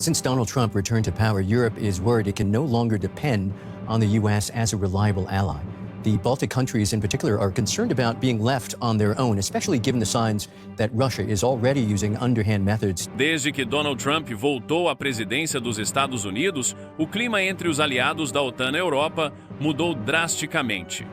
Since Donald Trump returned to power, Europe is worried it can no longer depend on the U.S. as a reliable ally. The Baltic countries in particular are concerned about being left on their own, especially given the signs that Russia is already using underhand methods. Desde que Donald Trump voltou à presidência dos Estados Unidos, o clima entre os aliados da OTAN na Europa mudou drasticamente.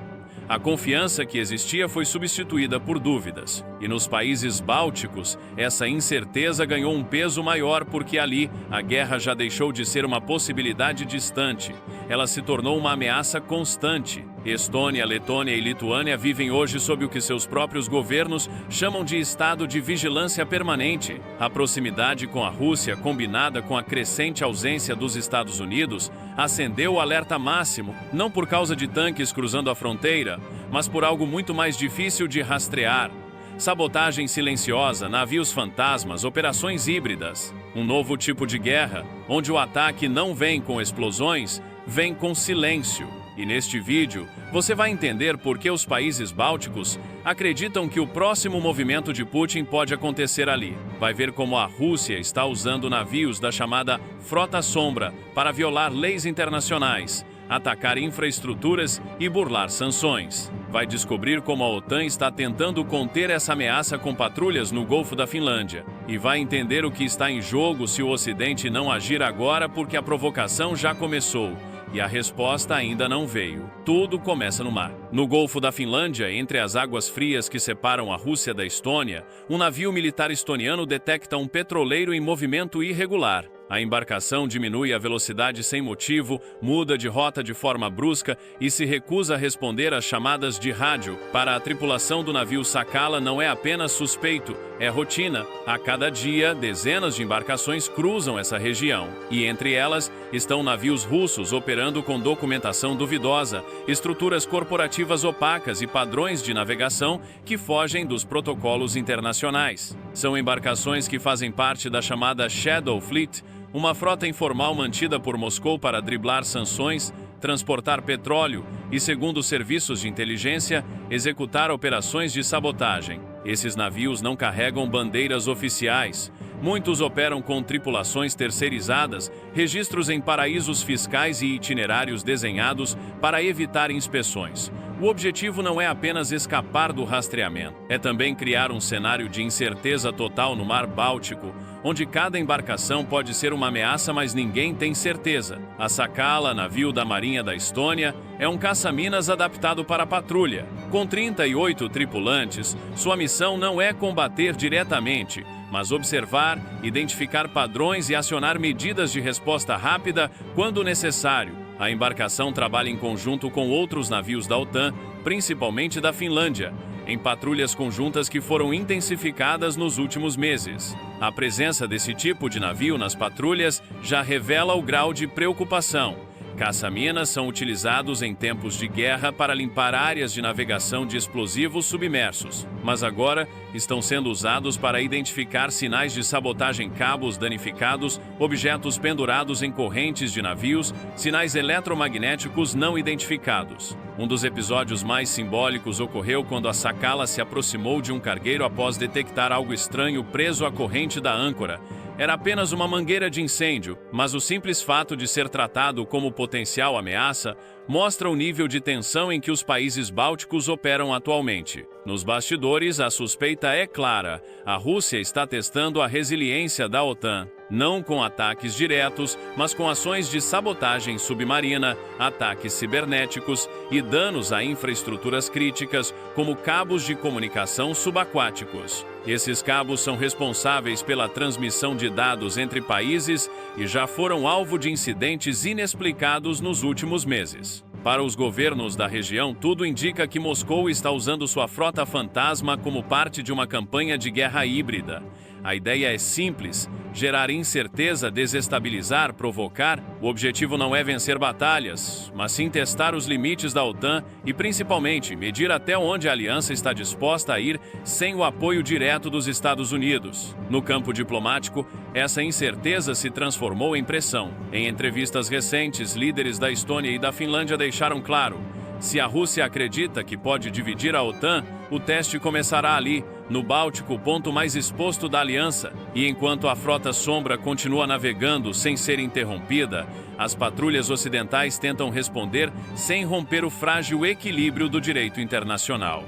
A confiança que existia foi substituída por dúvidas. E nos países bálticos, essa incerteza ganhou um peso maior porque ali a guerra já deixou de ser uma possibilidade distante. Ela se tornou uma ameaça constante. Estônia, Letônia e Lituânia vivem hoje sob o que seus próprios governos chamam de estado de vigilância permanente. A proximidade com a Rússia, combinada com a crescente ausência dos Estados Unidos, acendeu o alerta máximo, não por causa de tanques cruzando a fronteira, mas por algo muito mais difícil de rastrear. Sabotagem silenciosa, navios fantasmas, operações híbridas. Um novo tipo de guerra, onde o ataque não vem com explosões, vem com silêncio. E neste vídeo, você vai entender por que os países bálticos acreditam que o próximo movimento de Putin pode acontecer ali. Vai ver como a Rússia está usando navios da chamada Frota Sombra para violar leis internacionais, atacar infraestruturas e burlar sanções. Vai descobrir como a OTAN está tentando conter essa ameaça com patrulhas no Golfo da Finlândia. E vai entender o que está em jogo se o Ocidente não agir agora porque a provocação já começou. E a resposta ainda não veio. Tudo começa no mar. No Golfo da Finlândia, entre as águas frias que separam a Rússia da Estônia, um navio militar estoniano detecta um petroleiro em movimento irregular. A embarcação diminui a velocidade sem motivo, muda de rota de forma brusca e se recusa a responder às chamadas de rádio. Para a tripulação do navio Sakala não é apenas suspeito, é rotina. A cada dia, dezenas de embarcações cruzam essa região. E entre elas estão navios russos operando com documentação duvidosa, estruturas corporativas opacas e padrões de navegação que fogem dos protocolos internacionais. São embarcações que fazem parte da chamada Shadow Fleet, uma frota informal mantida por Moscou para driblar sanções, transportar petróleo e, segundo serviços de inteligência, executar operações de sabotagem. Esses navios não carregam bandeiras oficiais. Muitos operam com tripulações terceirizadas, registros em paraísos fiscais e itinerários desenhados para evitar inspeções. O objetivo não é apenas escapar do rastreamento, é também criar um cenário de incerteza total no Mar Báltico, onde cada embarcação pode ser uma ameaça, mas ninguém tem certeza. A Sakala, navio da Marinha da Estônia, é um caça-minas adaptado para patrulha. Com 38 tripulantes, sua missão não é combater diretamente, mas observar, identificar padrões e acionar medidas de resposta rápida quando necessário. A embarcação trabalha em conjunto com outros navios da OTAN, principalmente da Finlândia, em patrulhas conjuntas que foram intensificadas nos últimos meses. A presença desse tipo de navio nas patrulhas já revela o grau de preocupação. Caça-minas são utilizados em tempos de guerra para limpar áreas de navegação de explosivos submersos, mas agora estão sendo usados para identificar sinais de sabotagem, cabos danificados, objetos pendurados em correntes de navios, sinais eletromagnéticos não identificados. Um dos episódios mais simbólicos ocorreu quando a Sakala se aproximou de um cargueiro após detectar algo estranho preso à corrente da âncora. Era apenas uma mangueira de incêndio, mas o simples fato de ser tratado como potencial ameaça mostra o nível de tensão em que os países bálticos operam atualmente. Nos bastidores, a suspeita é clara: a Rússia está testando a resiliência da OTAN, não com ataques diretos, mas com ações de sabotagem submarina, ataques cibernéticos e danos a infraestruturas críticas, como cabos de comunicação subaquáticos. Esses cabos são responsáveis pela transmissão de dados entre países e já foram alvo de incidentes inexplicados nos últimos meses. Para os governos da região, tudo indica que Moscou está usando sua frota fantasma como parte de uma campanha de guerra híbrida. A ideia é simples: gerar incerteza, desestabilizar, provocar. O objetivo não é vencer batalhas, mas sim testar os limites da OTAN e, principalmente, medir até onde a aliança está disposta a ir sem o apoio direto dos Estados Unidos. No campo diplomático, essa incerteza se transformou em pressão. Em entrevistas recentes, líderes da Estônia e da Finlândia deixaram claro: se a Rússia acredita que pode dividir a OTAN, o teste começará ali. no Báltico, o ponto mais exposto da aliança, e enquanto a frota sombra continua navegando sem ser interrompida, as patrulhas ocidentais tentam responder sem romper o frágil equilíbrio do direito internacional.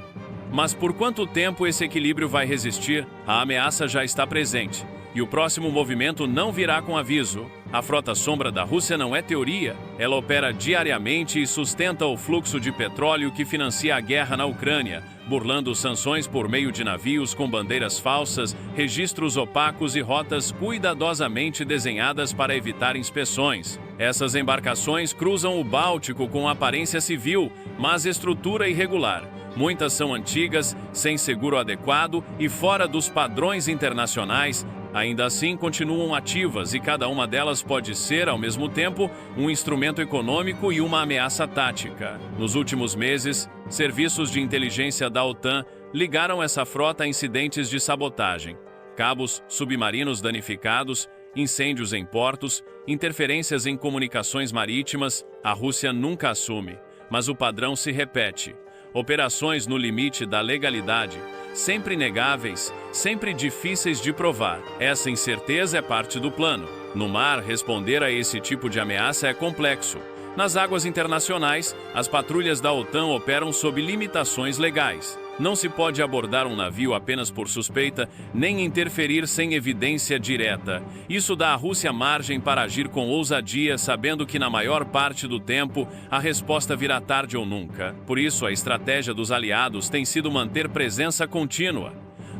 Mas por quanto tempo esse equilíbrio vai resistir? A ameaça já está presente, e o próximo movimento não virá com aviso. A frota sombra da Rússia não é teoria. Ela opera diariamente e sustenta o fluxo de petróleo que financia a guerra na Ucrânia, burlando sanções por meio de navios com bandeiras falsas, registros opacos e rotas cuidadosamente desenhadas para evitar inspeções. Essas embarcações cruzam o Báltico com aparência civil, mas estrutura irregular. Muitas são antigas, sem seguro adequado e fora dos padrões internacionais. Ainda assim, continuam ativas e cada uma delas pode ser, ao mesmo tempo, um instrumento econômico e uma ameaça tática. Nos últimos meses, serviços de inteligência da OTAN ligaram essa frota a incidentes de sabotagem, cabos submarinos danificados, incêndios em portos, interferências em comunicações marítimas. A Rússia nunca assume, mas o padrão se repete. Operações no limite da legalidade, sempre negáveis, sempre difíceis de provar. Essa incerteza é parte do plano. No mar, responder a esse tipo de ameaça é complexo. Nas águas internacionais, as patrulhas da OTAN operam sob limitações legais. Não se pode abordar um navio apenas por suspeita, nem interferir sem evidência direta. Isso dá à Rússia margem para agir com ousadia, sabendo que na maior parte do tempo a resposta virá tarde ou nunca. Por isso, a estratégia dos aliados tem sido manter presença contínua.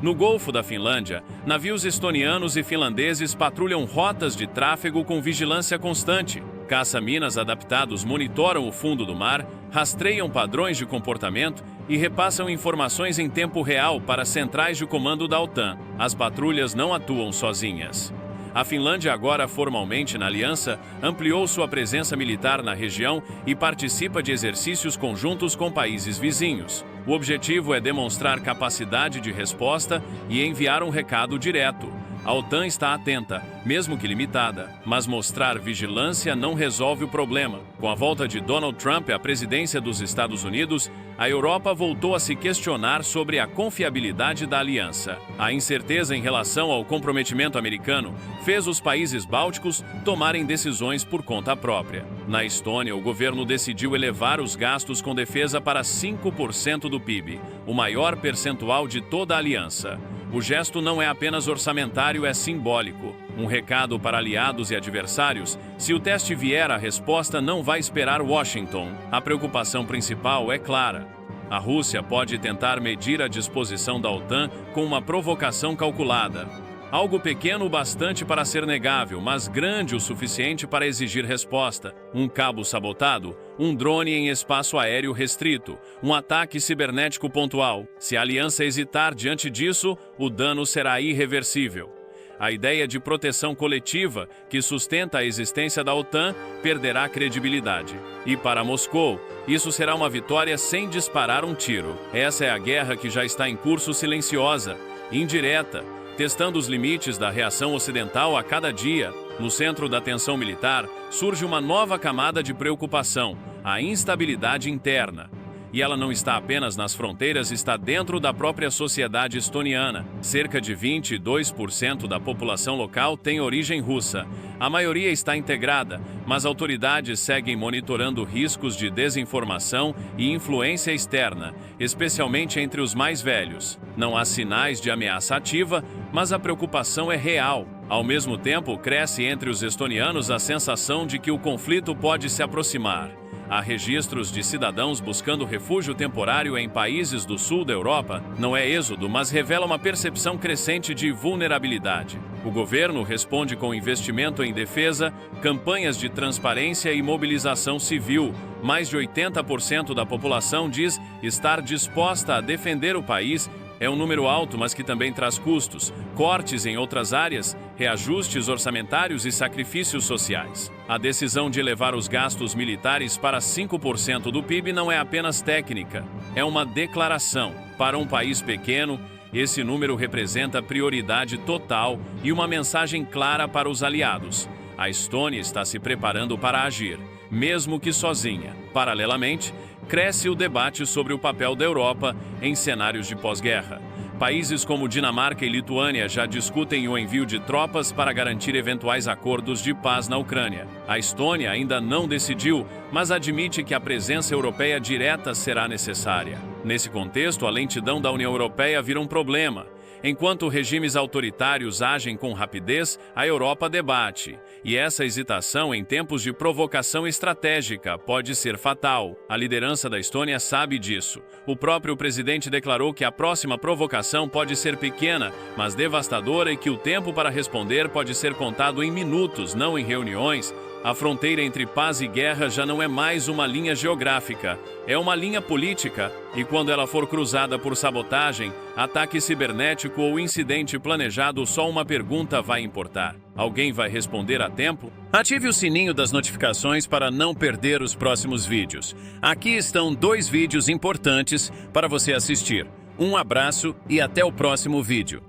No Golfo da Finlândia, navios estonianos e finlandeses patrulham rotas de tráfego com vigilância constante. Caça-minas adaptados monitoram o fundo do mar, rastreiam padrões de comportamento e repassam informações em tempo real para centrais de comando da OTAN. As patrulhas não atuam sozinhas. A Finlândia, agora formalmente na aliança, ampliou sua presença militar na região e participa de exercícios conjuntos com países vizinhos. O objetivo é demonstrar capacidade de resposta e enviar um recado direto. A OTAN está atenta, mesmo que limitada, mas mostrar vigilância não resolve o problema. Com a volta de Donald Trump à presidência dos Estados Unidos, a Europa voltou a se questionar sobre a confiabilidade da aliança. A incerteza em relação ao comprometimento americano fez os países bálticos tomarem decisões por conta própria. Na Estônia, o governo decidiu elevar os gastos com defesa para 5% do PIB, o maior percentual de toda a aliança. O gesto não é apenas orçamentário, é simbólico. Um recado para aliados e adversários: se o teste vier, a resposta não vai esperar Washington. A preocupação principal é clara. A Rússia pode tentar medir a disposição da OTAN com uma provocação calculada. Algo pequeno o bastante para ser negável, mas grande o suficiente para exigir resposta. Um cabo sabotado, um drone em espaço aéreo restrito, um ataque cibernético pontual. Se a aliança hesitar diante disso, o dano será irreversível. A ideia de proteção coletiva, que sustenta a existência da OTAN, perderá credibilidade. E para Moscou, isso será uma vitória sem disparar um tiro. Essa é a guerra que já está em curso, silenciosa, indireta, testando os limites da reação ocidental a cada dia. No centro da tensão militar, surge uma nova camada de preocupação: a instabilidade interna. E ela não está apenas nas fronteiras, está dentro da própria sociedade estoniana. Cerca de 22% da população local tem origem russa. A maioria está integrada, mas autoridades seguem monitorando riscos de desinformação e influência externa, especialmente entre os mais velhos. Não há sinais de ameaça ativa, mas a preocupação é real. Ao mesmo tempo, cresce entre os estonianos a sensação de que o conflito pode se aproximar. Há registros de cidadãos buscando refúgio temporário em países do sul da Europa. Não é êxodo, mas revela uma percepção crescente de vulnerabilidade. O governo responde com investimento em defesa, campanhas de transparência e mobilização civil. Mais de 80% da população diz estar disposta a defender o país. É um número alto, mas que também traz custos, cortes em outras áreas, reajustes orçamentários e sacrifícios sociais. A decisão de elevar os gastos militares para 5% do PIB não é apenas técnica, é uma declaração. Para um país pequeno, esse número representa prioridade total e uma mensagem clara para os aliados. A Estônia está se preparando para agir, mesmo que sozinha. Paralelamente, cresce o debate sobre o papel da Europa em cenários de pós-guerra. Países como Dinamarca e Lituânia já discutem o envio de tropas para garantir eventuais acordos de paz na Ucrânia. A Estônia ainda não decidiu, mas admite que a presença europeia direta será necessária. Nesse contexto, a lentidão da União Europeia vira um problema. Enquanto regimes autoritários agem com rapidez, a Europa debate. E essa hesitação em tempos de provocação estratégica pode ser fatal. A liderança da Estônia sabe disso. O próprio presidente declarou que a próxima provocação pode ser pequena, mas devastadora, e que o tempo para responder pode ser contado em minutos, não em reuniões. A fronteira entre paz e guerra já não é mais uma linha geográfica, é uma linha política, e quando ela for cruzada por sabotagem, ataque cibernético ou incidente planejado, só uma pergunta vai importar: alguém vai responder a tempo? Ative o sininho das notificações para não perder os próximos vídeos. Aqui estão 2 vídeos importantes para você assistir. Um abraço e até o próximo vídeo.